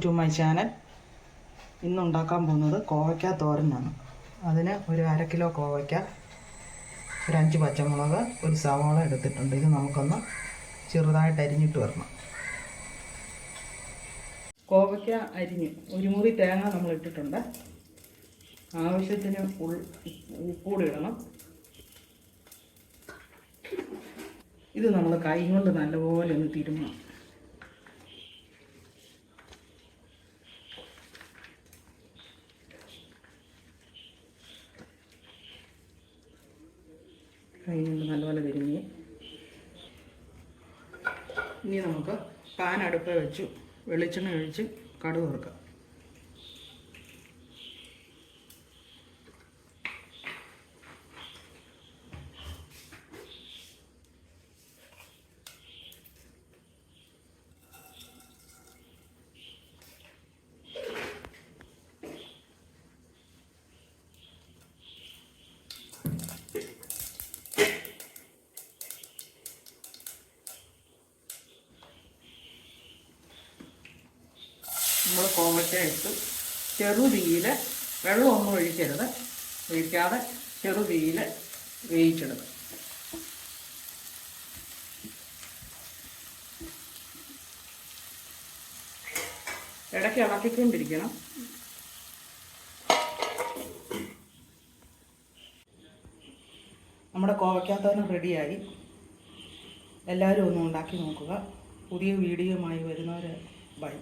To my channel. ഇന്നുണ്ടാക്കാൻ പോകുന്നത് കോവയ്ക്ക തോരനാണ്. അതിന് ഒരു 1/2 കിലോ കോവയ്ക്ക, ഒരു 5 പച്ചമുളക്, ഒരു സവാള എടുത്തിട്ടുണ്ട്. ഇത് നമുക്കൊന്ന് ചെറുതായിട്ട് അരിഞ്ഞിട്ട് വരണം. കോവയ്ക്ക അരിഞ്ഞ് ഒരു മുറി തേങ്ങ നമ്മൾ ഇട്ടിട്ടുണ്ട്. ആവശ്യത്തിന് ഉപ്പൂടി ഇടണം. ഇത് നമ്മൾ കൈ കൊണ്ട് നല്ലപോലെ ഒന്ന് തിരുമ്മണം. കൈ കൊണ്ട് നല്ലപോലെ തിരുമ്മി ഇനി നമുക്ക് പാൻ അടുപ്പ് വെച്ചു വെളിച്ചെണ്ണ ഒഴിച്ച് കടുക് വറുക്കാം. നമ്മൾ കോവയ്ക്ക ഇട്ട് ചെറുതീയിൽ, വെള്ളമൊന്നും ഒഴിക്കരുത്, ഒഴിക്കാതെ ചെറുതീയിൽ വേവിച്ചെടുക്കുക. ഇടയ്ക്ക് ഇളക്കിക്കൊണ്ടിരിക്കണം. നമ്മുടെ കോവയ്ക്കാത്തോരൻ റെഡിയായി. എല്ലാവരും ഒന്ന് ഉണ്ടാക്കി നോക്കുക. പുതിയ വീഡിയോയുമായി വരുന്നവരെ ബൈ.